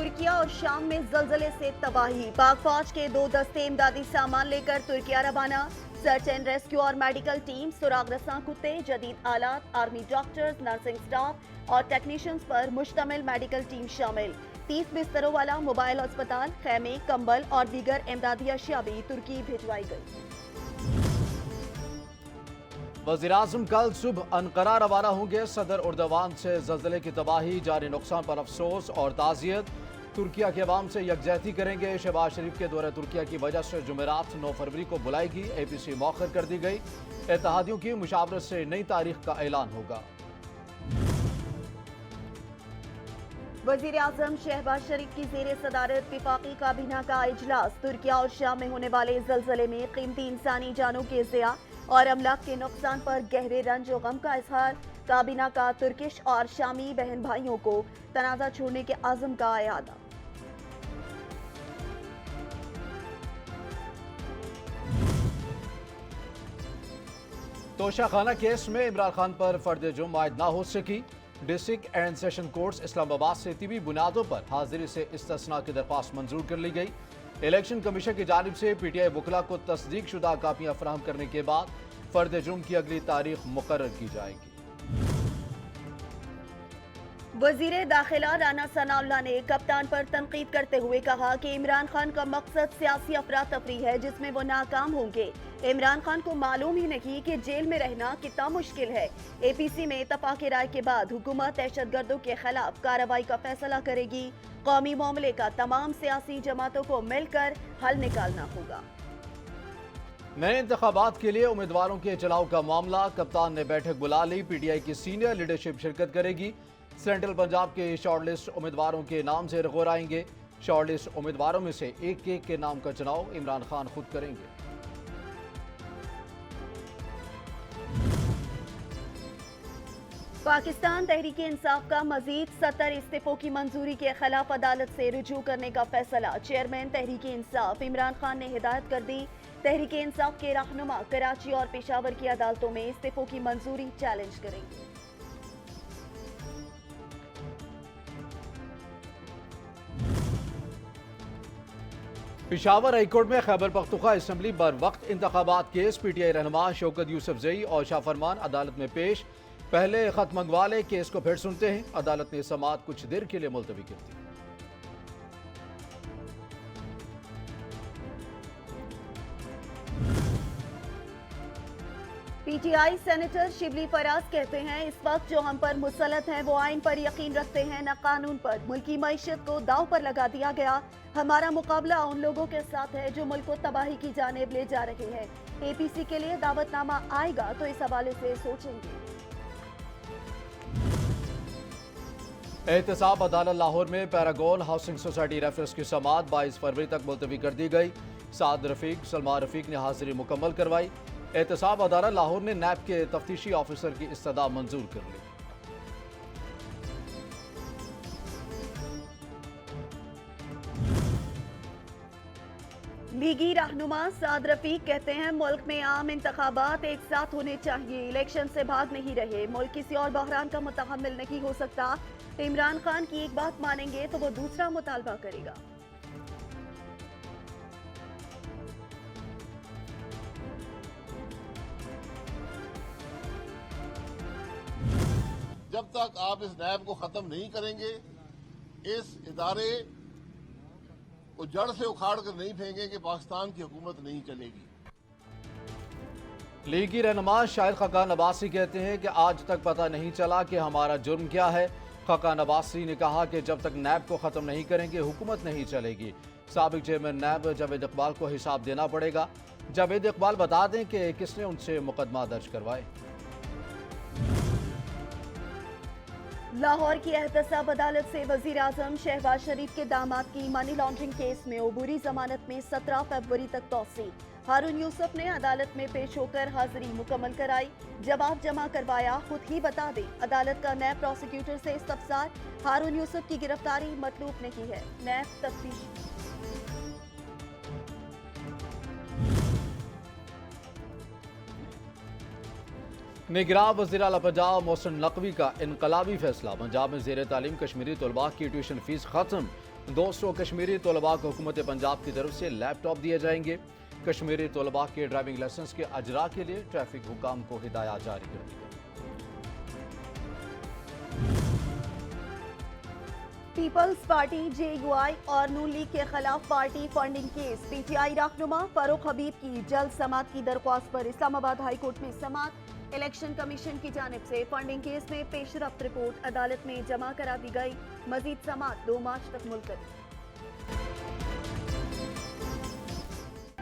तुर्किया और शाम में जलजले से तबाही। पाक फौज के 2 दस्ते इमदादी सामान लेकर तुर्किया रवाना। सर्च एंड रेस्क्यू और मेडिकल टीम, सुराग रसां कुत्ते, जदीद आलात, आर्मी डॉक्टर्स, नर्सिंग स्टाफ और टेक्नीशियंस पर मुश्तमिल मेडिकल टीम शामिल। 30 बिस्तरों वाला मोबाइल अस्पताल, खैमे, कंबल और दीगर इमदादी अशिया भी तुर्की भिजवाई गई। वज़ीर-ए-आज़म कल सुबह अनकरा रवाना होंगे। सदर उर्दवान से ज़लज़ले की तबाही, जारी नुकसान पर अफसोस और ताज़ियत। तुर्किया के अवाम से यकजहती करेंगे। शहबाज शरीफ के दौरे तुर्किया की वजह से जुमेरात 9 फरवरी को बुलाएगी। APC मौखर कर दी गई। इत्तेहादियों की मुशावरत से नई तारीख का ऐलान होगा। वज़ीर-ए-आज़म शहबाज शरीफ की ज़ेरे सदारत विफाकी काबीना का इजलास। तुर्किया और शाम में होने वाले जलजले में कीमती इंसानी जानों के ज़िया और अमलाक के नुकसान पर गहरे रंज और गम का इजहार। काबीना का तुर्किश और शामी बहन भाइयों को तनाज़ा छोड़ने के आज़म का इरादा। तोशाखाना केस में इमरान खान पर फर्द जुर्म आयद ना हो सकी। District and session courts Islamabad से तिबी बुनियादों पर हाजिरी से इस्तिस्ना की दरख्वास्त मंजूर कर ली गई। इलेक्शन कमीशन की जानिब से PTI वकला को तस्दीक शुदा कापियां फराहम करने के बाद फर्द जुर्म की अगली तारीख मुकर्रर की जाएगी। वजीर दाखिला राना सनाउल्लाह ने कप्तान पर तनकीद करते हुए कहा कि इमरान खान का मकसद सियासी अफरा तफरी है जिसमें वो नाकाम होंगे। इमरान खान को मालूम ही नहीं कि जेल में रहना कितना मुश्किल है। APC में इत्तफाक राय के बाद हुकूमत दहशतगर्दों के खिलाफ कार्रवाई का फैसला करेगी। कौमी मामले का तमाम सियासी जमातों को मिलकर हल निकालना होगा। नए इंतखाबात के लिए उम्मीदवारों के चुनाव का मामला, कप्तान ने बैठक बुला ली। PTI की सीनियर लीडरशिप शिरकत करेगी। सेंट्रल पंजाब के शॉर्टलिस्ट उम्मीदवारों के नाम से रगोर आएंगे। शॉर्टलिस्ट उम्मीदवारों में से एक के नाम का चुनाव इमरान खान खुद करेंगे। पाकिस्तान तहरीक इंसाफ का मजीद 70 इस्तीफों की मंजूरी के खिलाफ अदालत से रुजू करने का फैसला। चेयरमैन तहरीक इंसाफ इमरान खान ने हिदायत कर दी। तहरीक इंसाफ के रहनुमा कराची और पेशावर की अदालतों में इस्तीफों की मंजूरी चैलेंज करेंगे। पेशावर हाईकोर्ट में खैबर पख्तूनख्वा असम्बली बर वक्त इंतखाबात केस, PTI रहनुमा शौकत यूसुफजई और शाह फरमान अदालत में पेश। पहले खत मंगवा ले, केस को फिर सुनते हैं। अदालत ने समाअत कुछ देर के लिए मुलतवी कर दी। PTI सेनेटर शिबली फराज कहते हैं इस वक्त जो हम पर मुसलत हैं वो आइन पर यकीन रखते हैं न कानून पर। मुल्की मईशत को दाव पर लगा दिया गया। हमारा मुकाबला उन लोगों के साथ है जो मुल्क को तबाही की जानिब ले जा रहे हैं। APC के लिए दावतनामा आएगा तो इस हवाले से सोचेंगे। एहतसाब अदालत लाहौर में पैरागोन हाउसिंग सोसाइटी रेफरेंस की समाअत 22 फरवरी तक मुलतवी कर दी गई। साद रफीक, सलमान रफीक ने हाजिरी मुकम्मल करवाई। एहतसाब अदालत लाहौर ने NAB के तफ्तीशी ऑफिसर की इस्तदा मंजूर कर ली। लीगी रहनुमा साद रफीक कहते हैं मुल्क में आम इंतखाबात एक साथ होने चाहिए। इलेक्शन से भाग नहीं रहे। मुल्क किसी और बहरान का मुतहम्मिल नहीं हो सकता। इमरान खान की एक बात मानेंगे तो वो दूसरा मुतालबा करेगा। जब तक आप इस NAB को खत्म नहीं करेंगे, इस इदारे को जड़ से उखाड़ कर नहीं फेंकेंगे, पाकिस्तान की हुकूमत नहीं चलेगी। लीगी रहनुमा शाहिद खकान अब्बासी कहते हैं कि आज तक पता नहीं चला कि हमारा जुर्म क्या है। खकान अब्बासी ने कहा कि जब तक NAB को खत्म नहीं करेंगे हुकूमत नहीं चलेगी। साबिक चेयरमैन NAB जावेद इकबाल को हिसाब देना पड़ेगा। जावेद इकबाल बता दें कि किसने उनसे मुकदमा दर्ज करवाए। लाहौर की एहतसाब अदालत से वज़ीर-ए-आज़म शहबाज शरीफ के दामाद की मनी लॉन्ड्रिंग केस में अबूरी जमानत में 17 फरवरी तक तौसी। हारून यूसुफ ने अदालत में पेश होकर हाजिरी मुकम्मल कराई। जवाब जमा करवाया, खुद ही बता दें। अदालत का नैब प्रोसिक्यूटर से इस्तफसार। हारून यूसुफ की गिरफ्तारी मतलूब नहीं है। नैब तफ्तीश। निगरान वज़ीर आला पंजाब मोहसिन नकवी का इनकलाबी फैसला। पंजाब में ज़ेर तालीम कश्मीरी तलबा की ट्यूशन फीस खत्म। 200 कश्मीरी तलबा को हुकूमत पंजाब की तरफ से लैपटॉप दिए जाएंगे। कश्मीरी तलबा के ड्राइविंग लाइसेंस के अजरा के लिए ट्रैफिक हुकाम को हिदायत जारी कर दी। पीपल्स पार्टी जेयूआई और नून लीग के खिलाफ पार्टी फंडिंग केस। पीटीआई रहनुमा फारूक हबीब की जल्द समाअत की दरख्वास्त पर इस्लामाबाद हाई कोर्ट में समाअत। इलेक्शन कमीशन की जानिब से फंडिंग केस में पेशरफ्त रिपोर्ट अदालत में जमा करा दी गई। मजीद समाअत 2 मार्च तक मुलतवी।